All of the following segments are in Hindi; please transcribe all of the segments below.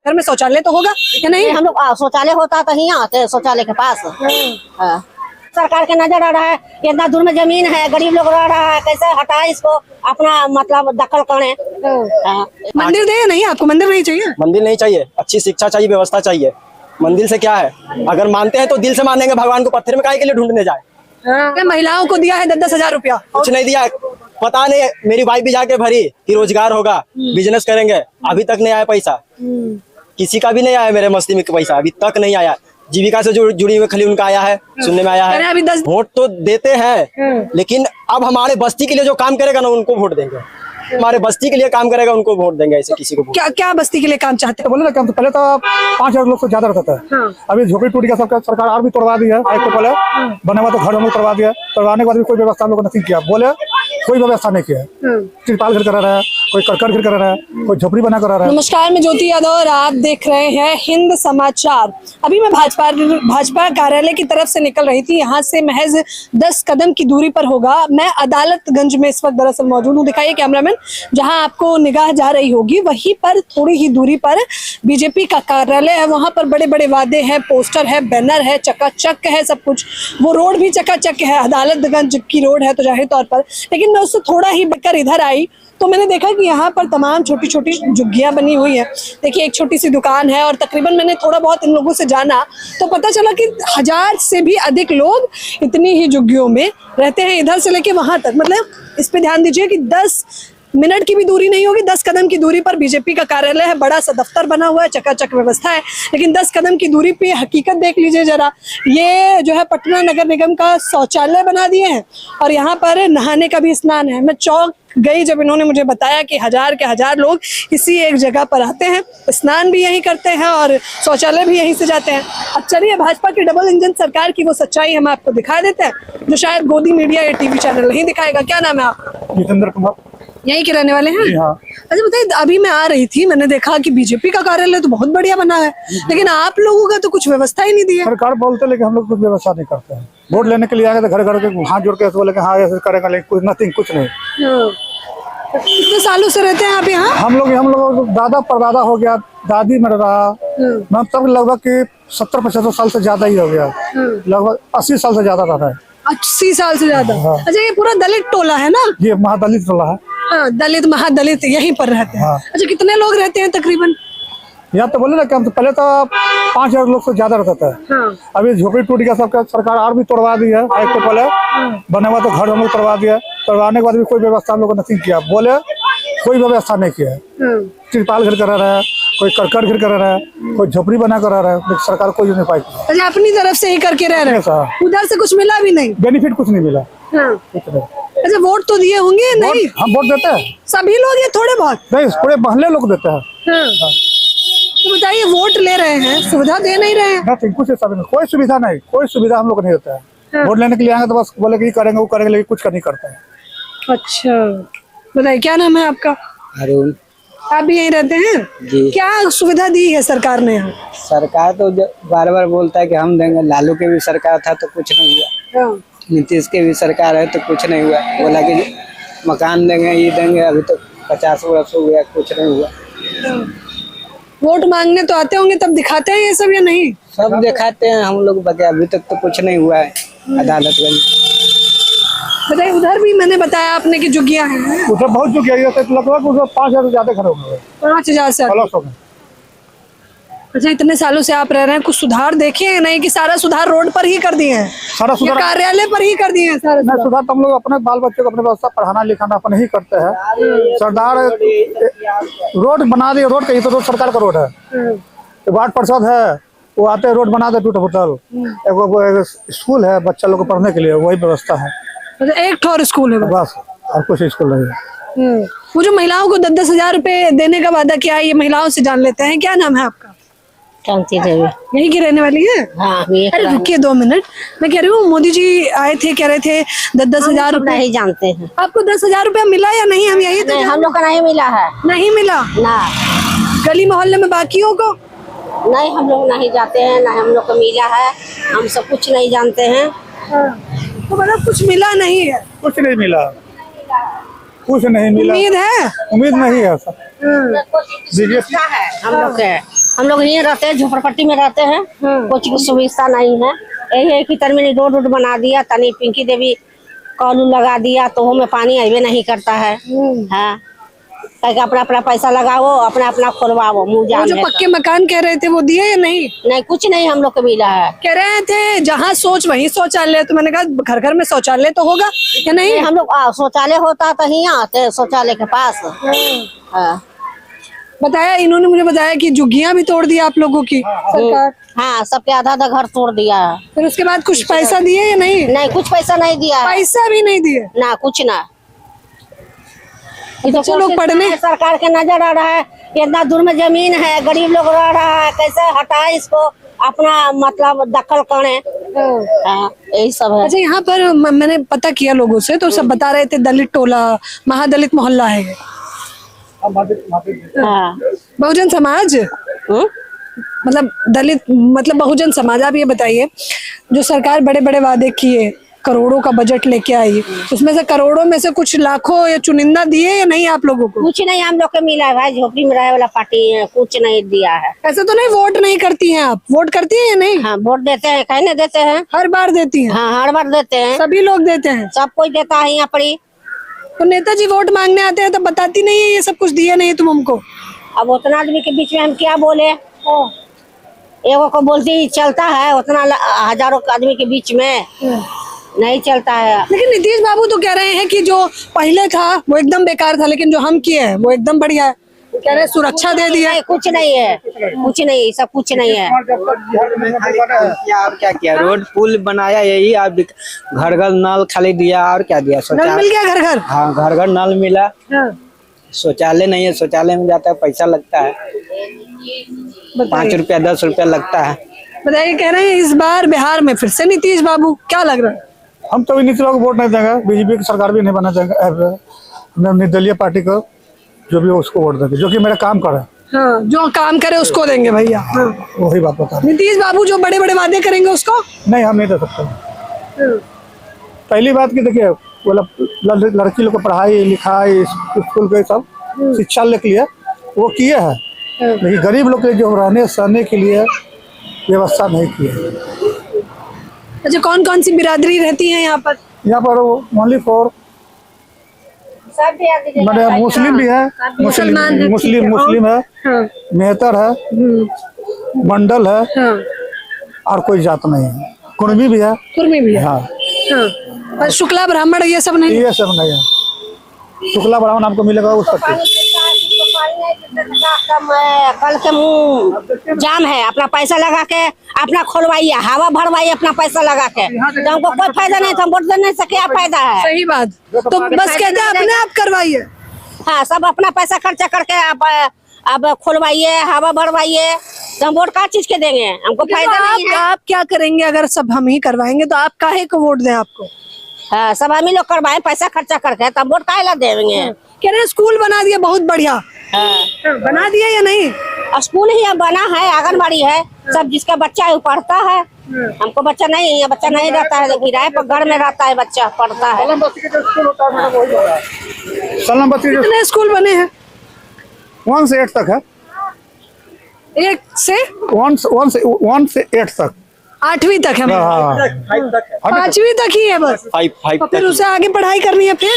घर में शौचालय तो होगा या नहीं? हम लोग शौचालय होता तो यहाँ आते शौचालय के पास। हाँ। सरकार के नजर आ रहा है इतना दूर में जमीन है, गरीब लोग रह रहा है, कैसे हटाए इसको अपना मतलब दखल करें। मंदिर दे या नहीं? आपको मंदिर नहीं चाहिए? मंदिर नहीं चाहिए, अच्छी शिक्षा चाहिए, व्यवस्था चाहिए। मंदिर से क्या है, अगर मानते हैं तो दिल से मानेंगे, भगवान को पत्थर में काहे के लिए ढूंढने जाए। महिलाओं को दिया है 10-10 हजार रुपया, कुछ नहीं दिया, पता नहीं। मेरी वाइफ भी जाके भरी कि रोजगार होगा, बिजनेस करेंगे, अभी तक नहीं आया पैसा। किसी का भी नहीं आया मेरे मस्ती में पैसा, अभी तक नहीं आया। जीविका से जुड़ी हुई खाली उनका आया है, सुनने में आया है। अभी 10 वोट तो देते हैं, लेकिन अब हमारे बस्ती के लिए जो काम करेगा ना उनको वोट देंगे, हमारे बस्ती के लिए काम करेगा उनको वोट देंगे। ऐसे किसी को क्या क्या बस्ती के लिए काम चाहते हैं? बोले ना काम तो पहले तो 5,000 लोग से ज्यादा रहता था। अभी झोपड़ी टूट गया, सबका सरकार और भी तोड़वा दी है। एक तो पहले बने हुआ तो घर हम लोग तोड़वा दिया, तोड़वाने के बाद भी कोई व्यवस्था हम लोग नहीं किया। बोले कोई व्यवस्था नहीं किया, तिरपाल घर करा रहा है, कोई करकट घर करा रहा है, कोई झोपड़ी बना करा रहा है। नमस्कार, मैं ज्योति यादव और आप देख रहे हैं हिंद समाचार। अभी मैं भाजपा कार्यालय की तरफ से निकल रही थी। यहाँ से महज 10 कदम की दूरी पर होगा। मैं अदालतगंज में इस वक्त दरअसल मौजूद हूँ। दिखाइए कैमरामैन, जहाँ आपको निगाह जा रही होगी वहीं पर थोड़ी ही दूरी पर बीजेपी का कार्यालय है। वहाँ पर बड़े बड़े वादे हैं, पोस्टर है, बैनर है, चकाचक है सब कुछ। वो रोड भी चकाचक है, अदालतगंज की रोड है तो जाहिर तौर पर। लेकिन मैं उससे थोड़ा ही बढ़कर इधर आई तो मैंने देखा कि यहाँ पर तमाम छोटी छोटी झुग्गियां बनी हुई हैं। देखिए एक छोटी सी दुकान है और तकरीबन मैंने थोड़ा बहुत इन लोगों से जाना तो पता चला कि 1000 से भी अधिक लोग इतनी ही झुग्गियों में रहते हैं, इधर से लेके वहां तक। मतलब इस पे ध्यान दीजिए कि 10 मिनट की भी दूरी नहीं होगी, 10 कदम की दूरी पर बीजेपी का कार्यालय है। बड़ा सा दफ्तर बना हुआ है, चकाचक व्यवस्था है, लेकिन 10 कदम की दूरी पे हकीकत देख लीजिए जरा। ये जो है पटना नगर निगम का शौचालय बना दिए हैं और यहाँ पर नहाने का भी स्नान है। मैं चौक गई जब इन्होंने मुझे बताया कि 1000 के 1000 लोग इसी एक जगह पर आते हैं, स्नान भी यहीं करते हैं और शौचालय भी यहीं से जाते हैं। अब चलिए भाजपा की डबल इंजन सरकार की वो सच्चाई हम आपको दिखा देते हैं जो शायद गोदी मीडिया या टीवी चैनल नहीं दिखाएगा। क्या नाम है आपका? जितेंद्र कुमार। यहीं के रहने वाले हैं? हाँ। अच्छा बताइए, अभी मैं आ रही थी, मैंने देखा कि बीजेपी का कार्यालय तो बहुत बढ़िया बना है, लेकिन आप लोगों का तो कुछ व्यवस्था ही नहीं दी है। सरकार बोलते लेकिन हम लोग कुछ व्यवस्था नहीं करते हैं। वोट लेने के लिए आगे तो घर घर के हाथ जोड़ के बोले हाँ ऐसे करेगा, लेकिन कुछ नथिंग, कुछ नहीं। कितने सालों से रहते हैं आप यहाँ? हम लोग दादा परदादा हो गया, दादी में रहा, मैं तब लगभग कि 70-75 साल से ज्यादा ही हो गया, लगभग 80 साल से ज्यादा रहा है। 80 साल से ज्यादा? अच्छा, ये पूरा दलित टोला है ना? ये महादलित टोला है। हाँ, दलित महादलित यहीं पर रहते हैं। अच्छा, कितने लोग रहते हैं तकरीबन? यहाँ तो बोले ना काम तो पहले तो 5,000 लोग से ज्यादा रहता था। अभी झोपड़ी टूट गया, सबका सरकार और भी तोड़वा दी है। एक तो पहले बने हुआ तो घर हम लोग तोड़वा दिया, तोड़वाने के बाद भी कोई व्यवस्था हम लोग नहीं किया। बोले कोई व्यवस्था नहीं किया, तिरपाल घर करा रहा है, कोई करकट घर करा रहा है, कोई झोपड़ी बना करा रहा है, लेकिन सरकार कोई नहीं पाई। अच्छा, अपनी तरफ से ही करके रह रहे हैं, उधर से कुछ मिला भी नहीं? बेनिफिट कुछ नहीं मिला। अच्छा, वोट तो दिए होंगे? नहीं, हम वोट देते हैं। सभी लोग या थोड़े बहुत? नहीं, पूरे मोहल्ले लोग देते हैं। तो बताइए, वोट ले रहे हैं, सुविधा दे नहीं रहे हैं? नहीं, कुछ कोई सुविधा नहीं, कोई सुविधा हम लोग नहीं देता है। वोट लेने के लिए आएंगे तो बस बोले कि करेंगे वो करेंगे, लेकिन कुछ नहीं करता है। अच्छा, बताइए क्या नाम है आपका? अरुण। आप भी यहीं रहते हैं जी। क्या सुविधा दी है सरकार ने यहाँ? सरकार तो बार बार बोलता है कि हम देंगे। लालू के भी सरकार था तो कुछ नहीं हुआ, नीतीश के भी सरकार है तो कुछ नहीं हुआ। बोला कि मकान देंगे, ये देंगे, अभी तो 50 वर्ष हो गया, कुछ नहीं हुआ। वोट मांगने तो आते होंगे, तब दिखाते हैं ये सब या नहीं? सब दिखाते हैं हम लोग, बाकी अभी तक तो कुछ नहीं हुआ है अदालतगंज। बताइए, उधर भी मैंने बताया आपने की झुग्गियां हैं? उधर बहुत झुग्गियां है, लगभग 5,000 से ज्यादा घर होंगे। 5,000 से? अच्छा, इतने सालों से आप रह रहे हैं, कुछ सुधार देखे हैं नहीं कि सारा सुधार रोड पर ही कर दिए हैं? सारा सुधार कार्यालय पर ही कर दिए हैं सारा सुधार? तो हम लोग अपने बाल बच्चों को अपने व्यवस्था पढ़ाना लिखाना अपने ही करते हैं। सरदार रोड बना दिए, रोड कहीं तो रोड सरकार का रोड है। वार्ड पार्षद है, वो आते हैं रोड बना दे टूट फूटल। एक स्कूल है बच्चा लोग को पढ़ने के लिए, वही व्यवस्था है। एक ठोर स्कूल है बस, और कुछ स्कूल नहीं है। वो जो महिलाओं को 10-10 हजार रुपए देने का वादा किया है, ये महिलाओं से जान लेते हैं। क्या नाम है आपका? कांति देवी। यही की रहने वाली है? हाँ। अरे रुकिए 2 मिनट, मैं कह रही हूँ मोदी जी आए थे, कह रहे थे 10-10 हजार रुपए। नहीं जानते हैं। आपको 10 हजार रुपया मिला या नहीं? हम यही नहीं, हम लोग का नहीं मिला है। नहीं मिला ना। गली मोहल्ले में बाकियों को? नहीं, हम लोग नहीं जाते हैं, ना हम लोग को मिला है, हम सब कुछ नहीं जानते हैं। तो मतलब कुछ मिला नहीं है? कुछ नहीं मिला, कुछ नहीं मिला। उम्मीद है? उम्मीद नहीं है। हम लोग के हम लोग यहीं रहते हैं, झोपड़पट्टी में रहते हैं, कुछ सुविधा नहीं है। यही है कि तरमिनी रोड बना दिया, तनी पिंकी देवी कॉल लगा दिया तो वो में पानी अबे नहीं करता है। हाँ, अपना अपना पैसा लगाओ, अपना अपना खोलवाओ, मुँह वो जान जो है पक्के मकान कह रहे थे वो दिए या नहीं? नहीं, कुछ नहीं हम लोग को मिला है। कह रहे थे जहाँ सोच वहीं शौचालय, तो मैंने कहा घर घर में शौचालय तो होगा या नहीं? हम लोग शौचालय होता तो ही आते हैं शौचालय के पास। हाँ, बताया, इन्होंने मुझे बताया कि झुग्गियां भी तोड़ दी आप लोगों की सरकार। हाँ, सबके आधा आधा घर तोड़ दिया है। फिर उसके बाद कुछ पैसा दिए या नहीं? नहीं, कुछ पैसा नहीं दिया है। पैसा भी नहीं दिए ना, कुछ ना। बच्चे लोग पढ़ने सरकार के नजर आ रहा है, इतना दूर में जमीन है, गरीब लोग रह रहा है, कैसे हटाए इसको, अपना मतलब दखल करे। हाँ, यही सब है। अच्छा, यहाँ पर मैंने पता किया लोगों से तो सब बता रहे थे दलित टोला, महादलित मोहल्ला है। हाँ। बहुजन समाज, मतलब दलित मतलब बहुजन समाज। आप ये बताइए, जो सरकार बड़े बड़े वादे किए, करोड़ों का बजट लेके आई, उसमें से करोड़ों में से कुछ लाखों या चुनिंदा दिए या नहीं आप लोगों को? कुछ नहीं हम लोग को मिला है भाई, झोपड़ी में रहे वाला पार्टी कुछ नहीं दिया है। ऐसा तो नहीं वोट नहीं करती हैं आप? वोट करती हैं या नहीं? हाँ, वोट देते हैं, कहीं नहीं देते हैं। हर बार देती हैं? हाँ, हर बार देते हैं, सभी लोग देते हैं? सब कोई देता है यहाँ पर ही। तो नेताजी वोट मांगने आते हैं तो बताती नहीं है ये सब कुछ दिया नहीं तुम हमको? अब उतना आदमी के बीच में हम क्या बोले? एगो को बोलती ही चलता है, उतना हजारों आदमी के बीच में नहीं चलता है। लेकिन नीतीश बाबू तो कह रहे हैं कि जो पहले था वो एकदम बेकार था, लेकिन जो हम किए हैं वो एकदम बढ़िया है। कह रहे हैं सुरक्षा दे दिया। कुछ नहीं है, कुछ नहीं, सब कुछ नहीं है। और क्या किया? रोड पुल बनाया, यही आप घर घर नल खाली दिया, और क्या दिया? नल मिल गया घर घर? हाँ, घर घर नल मिला। शौचालय नहीं है, शौचालय में जाता है पैसा लगता है, 5 रुपया 10 रुपया लगता है। बताइए, कह रहे हैं इस बार बिहार में फिर से नीतीश बाबू, क्या लग रहा है? हम तो नीतीश बाबू को वोट नहीं देंगे, बीजेपी की सरकार भी नहीं बना देंगे। हमने निर्दलीय पार्टी को जो भी हो उसको वोट देंगे, जो कि मेरा काम करे। हाँ, जो काम करे उसको देंगे भैया। हाँ। वही बात बता। नीतीश बाबू जो बड़े बड़े वादे करेंगे उसको नहीं, हम नहीं दे सकते। पहली बात की देखिए, लड़की लोग को पढ़ाई लिखाई स्कूल के सब शिक्षा के लिए वो किए हैं, लेकिन गरीब लोग के जो रहने सहने के लिए व्यवस्था नहीं की है। अच्छा, कौन कौन सी बिरादरी रहती है यहाँ पर? यहाँ पर ओनली फॉर मैंने मुस्लिम भी है, मुस्लिम है, मेहतर है, मंडल है, और कोई जात नहीं है। कुर्मी भी है। कुर्मी भी है। हाँ, और शुक्ला ब्राह्मण ये सब नहीं? ये सब नहीं है। शुक्ला ब्राह्मण आपको मिलेगा उस तक। कल के मुँह जाम है, अपना पैसा लगा के अपना खोलवाइए, हवा भरवाइए अपना पैसा लगा के, तो हमको कोई फायदा नहीं, तो हम वोट देने से क्या फायदा है? सही बात। तो बस कहते हैं अपने आप करवाइए। हाँ, सब अपना पैसा खर्चा करके अब खोलवाइए, हवा भरवाइए, तो हम वोट का चीज के देंगे? हमको फायदा नहीं है। आप क्या करेंगे अगर सब हम ही करवाएंगे? तो आप काहे को वोट दें आपको? हाँ, सब हम ही लोग करवाए पैसा खर्चा करके, तब वोट काहे ला देंगे? कह रहे हैं स्कूल बना दिया, बहुत बढ़िया। बना दिया या नहीं? स्कूल ही बना है, आंगनबाड़ी है, सब जिसका बच्चा है वो पढ़ता है। हमको बच्चा नहीं है, बच्चा नहीं रहता है, किराए पर घर में रहता है, बच्चा पढ़ता है। कितने स्कूल बने हैं? 1 से 8 तक है। 1 से 1 से 8 तक, 8वीं तक है। 5वीं तक ही है बस। 5 फिर उसे आगे पढ़ाई करनी है फिर?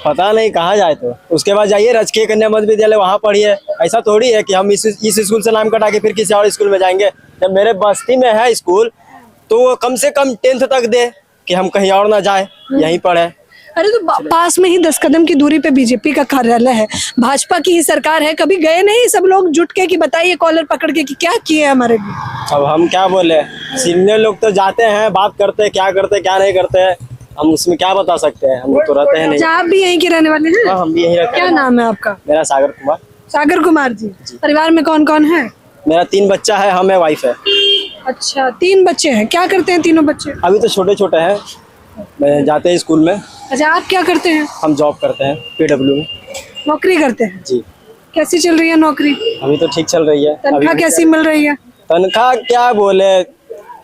पता नहीं कहाँ जाए। तो उसके बाद जाइए राजकीय कन्या मध्य विद्यालय, वहाँ पढ़िए। ऐसा थोड़ी है कि हम इस स्कूल से नाम कटा के फिर किसी और स्कूल में जाएंगे। जब मेरे बस्ती में है स्कूल तो वो कम से कम 10th तक दे कि हम कहीं और ना जाए, यहीं पढ़े। अरे तो पास में ही 10 कदम की दूरी पे बीजेपी का कार्यालय है, भाजपा की ही सरकार है। कभी गए नहीं सब लोग जुट के कि बताइए कॉलर पकड़ के कि क्या किए हमारे लिए? अब हम क्या बोले, सीनियर लोग तो जाते हैं, बात करते हैं, क्या करते हैं क्या नहीं करते हैं, हम उसमें क्या बता सकते हैं? हम तो रहते हैं नहीं। आप भी यहीं के रहने वाले हैं? हाँ, हम भी यहीं रहते हैं। क्या नाम है आपका? मेरा सागर कुमार। सागर कुमार जी। परिवार में कौन कौन है? मेरा 3 बच्चा है, हम है, वाइफ है। अच्छा, 3 बच्चे हैं। क्या करते हैं तीनों बच्चे? अभी तो छोटे छोटे हैं, मैं जाते हैं स्कूल में। अच्छा, आप क्या करते हैं? हम जॉब करते हैं, PW में नौकरी करते हैं जी। कैसी चल रही है नौकरी? अभी तो ठीक चल रही है। तनख्वाह कैसी मिल रही है? तनख्वाह क्या बोले,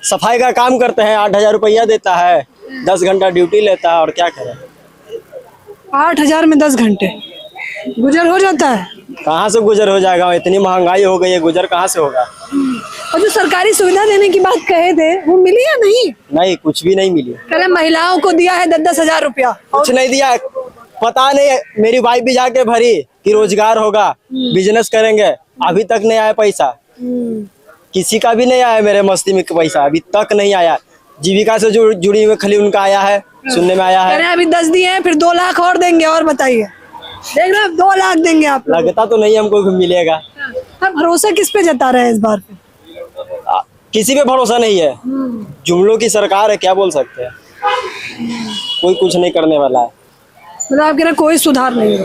सफाई का काम करते हैं, 8,000 रुपया देता है, 10 घंटा ड्यूटी लेता है, और क्या करें। 8,000 में 10 घंटे गुजर हो जाता है? कहाँ से गुजर हो जाएगा, इतनी महंगाई हो गई है, गुजर कहाँ से होगा। और जो सरकारी सुविधा देने की बात कहे थे वो मिली या नहीं? नहीं, कुछ भी नहीं मिली। कह रहे महिलाओं को दिया है 10-10 हजार रुपया। कुछ नहीं दिया है। पता नहीं, मेरी वाइफ भी जाके भरी कि रोजगार होगा, बिजनेस करेंगे, अभी तक नहीं आया पैसा। किसी का भी नहीं आया मेरे मस्ती में पैसा, अभी तक नहीं आया। जीविका से जुड़ी हुई खाली उनका आया है, सुनने में आया कह है। रहे हैं अभी 10 दिए हैं, फिर 2 लाख और देंगे। और बताइए, देख रहे हैं 2 लाख देंगे आप लोग। लगता तो नहीं हमको मिलेगा। आप भरोसा किस पे जता रहे हैं इस बार पे? किसी पे भरोसा नहीं है। जुमलों की सरकार है, क्या बोल सकते हैं। कोई कुछ नहीं करने वाला है। मतलब आप कह रहे हैं कोई सुधार नहीं है,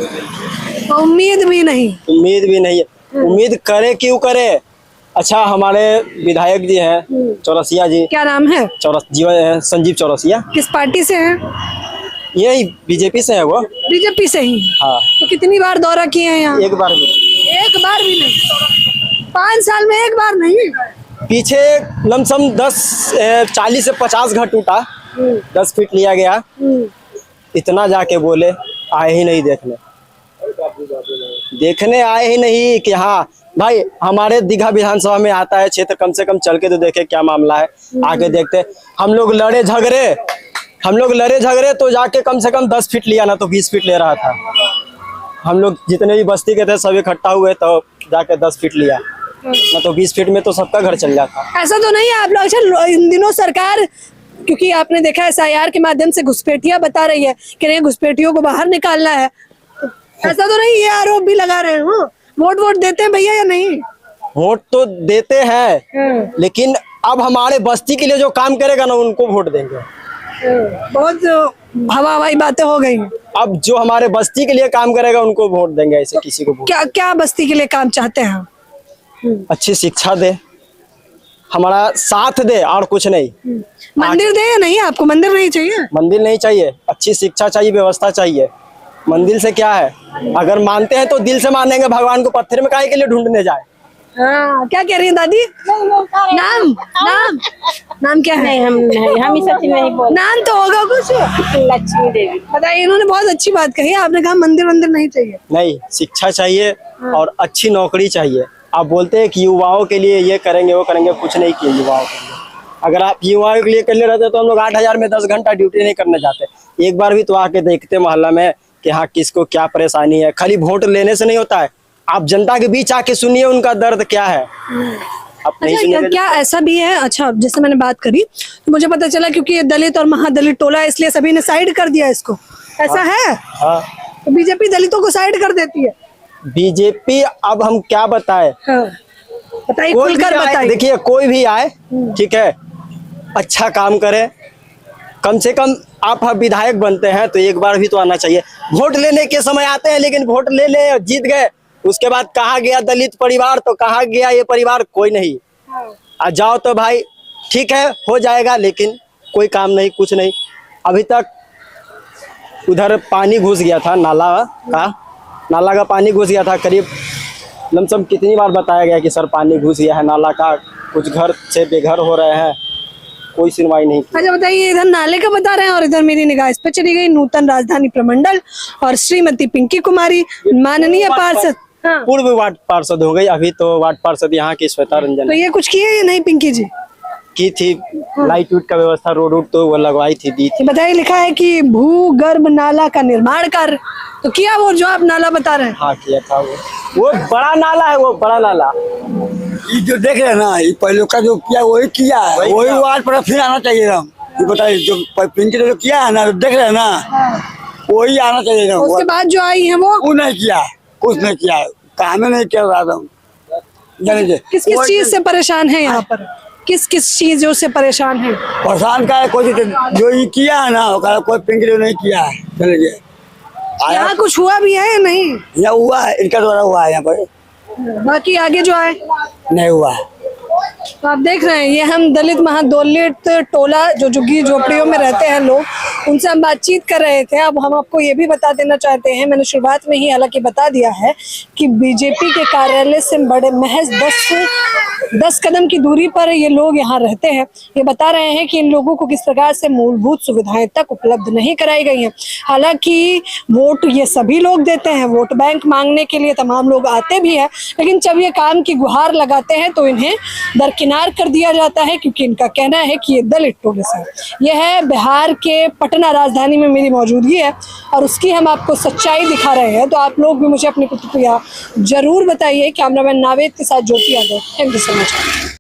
और उम्मीद भी नहीं। उम्मीद भी नहीं है। उम्मीद करे क्यों करे। अच्छा, हमारे विधायक जी हैं चौरसिया जी, क्या नाम है? संजीव चौरसिया। किस पार्टी से हैं? यही बीजेपी से है वो। बीजेपी से ही? हाँ। तो कितनी बार दौरा किए हैं यहाँ? एक बार भी। एक बार भी नहीं? 5 साल में एक बार नहीं? पीछे लमसम 40 से 50 घर टूटा, 10 फीट लिया गया। इतना जाके बोले, आए ही नहीं देखने आए ही नहीं कि हाँ भाई हमारे दीघा विधानसभा में आता है क्षेत्र, कम से कम चल के तो देखे क्या मामला है, आके देखते। हम लोग लड़े झगड़े तो जाके कम से कम 10 फीट लिया ना तो 20 फीट ले रहा था। हम लोग जितने भी बस्ती के थे सब इकट्ठा हुए तो जाके 10 फीट लिया ना तो 20 फीट में तो सबका घर चल जाता। ऐसा तो नहीं है आप लोग? अच्छा, इन दिनों सरकार, क्योंकि आपने देखा SIR के माध्यम से घुसपैठियां बता रही है कि नहीं घुसपैठियों को बाहर निकालना है, ऐसा तो नहीं? ये आरोप भी लगा रहे हो। वोट देते हैं भैया या नहीं? वोट तो देते हैं, लेकिन अब हमारे बस्ती के लिए जो काम करेगा ना उनको वोट देंगे। बहुत हवाई बातें हो गई। अब जो हमारे बस्ती के लिए काम करेगा उनको वोट देंगे, ऐसे किसी को वोट। क्या क्या बस्ती के लिए काम चाहते हैं? अच्छी शिक्षा दे, हमारा साथ दे, और कुछ नहीं। मंदिर दे या नहीं? आपको मंदिर नहीं चाहिए? मंदिर नहीं चाहिए, अच्छी शिक्षा चाहिए, व्यवस्था चाहिए। मंदिर से क्या है, अगर मानते हैं तो दिल से मानेंगे, भगवान को पत्थर में काहे के लिए ढूंढने जाए। हाँ, क्या कह रही है दादी? नाम क्या है? हम इस सब चीज नहीं बोल। नाम तो होगा कुछ। लक्ष्मी देवी। बताइए, इन्होंने बहुत अच्छी बात कही। आपने कहा मंदिर नहीं चाहिए। नहीं, शिक्षा चाहिए और अच्छी नौकरी चाहिए। आप बोलते हैं कि युवाओं के लिए ये करेंगे वो करेंगे, कुछ नहीं किए युवाओं के लिए। अगर आप युवाओं के लिए कर ले रहते तो हम लोग 8000 में 10 घंटा ड्यूटी नहीं करने जाते। एक बार भी तो आके देखते मोहल्ला में कि हाँ किसको क्या परेशानी है। खाली वोट लेने से नहीं होता है, आप जनता के बीच आके सुनिए उनका दर्द क्या है। आप नहीं अच्छा, सुनिएगा। क्या ऐसा भी है? अच्छा, जैसे मैंने बात करी तो मुझे पता चला क्योंकि ये दलित और महादलित टोला है इसलिए सभी ने साइड कर दिया इसको, ऐसा है? हाँ, तो बीजेपी दलितों को साइड कर देती है। बीजेपी, अब हम क्या बताएं। हाँ। बताइए, कोई भी खुलकर आए, बताइए। देखिए कोई भी आए, ठीक है, अच्छा काम करे। कम से कम आप विधायक बनते हैं तो एक बार भी तो आना चाहिए। वोट लेने के समय आते हैं, लेकिन वोट ले जीत गए, उसके बाद कहाँ गया दलित परिवार, तो कहाँ गया ये परिवार, कोई नहीं। आ जाओ तो भाई ठीक है हो जाएगा, लेकिन कोई काम नहीं, कुछ नहीं। अभी तक उधर पानी घुस गया था, नाला का पानी घुस गया था। करीब लमसम कितनी बार बताया गया कि सर पानी घुस गया है नाला का, कुछ घर से बेघर हो रहे हैं, कोई सुनवाई नहीं की। अच्छा बताइए, इधर नाले का बता रहे हैं और इधर मेरी निगाह इस पे चली गई। नूतन राजधानी प्रमंडल और श्रीमती पिंकी कुमारी माननीय पार्षद, हाँ। पूर्व वार्ड पार्षद हो गई, अभी तो वार्ड पार्षद यहाँ की श्वेता रंजन तो ये कुछ किए या नहीं पिंकी जी? की थी। लाइट उट का व्यवस्था, रोड तो वो लगवाई थी, दी थी। बताइए, लिखा है कि भूगर्भ नाला का निर्माण कार्य तो किया, वो जो आप नाला बता रहे हैं। हाँ किया था वो बड़ा नाला है, वो बड़ा नाला। ये जो देख रहे हैं ना, ये पहले का जो किया वही किया है, वही वार्ड पर फिर आना चाहिए ना। ये बताइए, जो पिंकी ने जो किया है ना, देख रहे हैं ना, वही आना चाहिए ना। उसके बाद जो आई है वो नहीं किया, कुछ नहीं किया, काम नहीं किया रहा। किस किस चीज से परेशान है यहाँ पर? किस किस चीजों से परेशान है? परेशान का है कोई, जो ये किया है ना कोई पिंकी ने नहीं किया है। चलिए, यहाँ कुछ हुआ भी है या नहीं? यहाँ हुआ है, इनका द्वारा हुआ है, यहाँ पर बाकी आगे जो आए नहीं हुआ है। तो आप देख रहे हैं, ये हम दलित महादलित टोला जो झुग्गी झोपड़ियों में रहते हैं लोग, उनसे हम बातचीत कर रहे थे। अब हम आपको ये भी बता देना चाहते हैं, मैंने शुरुआत में ही हालांकि बता दिया है कि बीजेपी के कार्यालय से बड़े महज 10 कदम की दूरी पर ये लोग यहाँ रहते हैं। ये बता रहे हैं कि इन लोगों को किस प्रकार से मूलभूत सुविधाएं तक उपलब्ध नहीं कराई गई हैं। हालांकि वोट ये सभी लोग देते हैं, वोट बैंक मांगने के लिए तमाम लोग आते भी हैं, लेकिन जब ये काम की गुहार लगाते हैं तो इन्हें दरकिनार कर दिया जाता है, क्योंकि इनका कहना है कि ये दलित टूरिस्ट है। यह है बिहार के पटना राजधानी में मेरी मौजूदगी है और उसकी हम आपको सच्चाई दिखा रहे हैं। तो आप लोग भी मुझे अपनी प्रतिक्रिया जरूर बताइए। कैमरामैन नावेद के साथ ज्योति यादव, हिंद समाचार।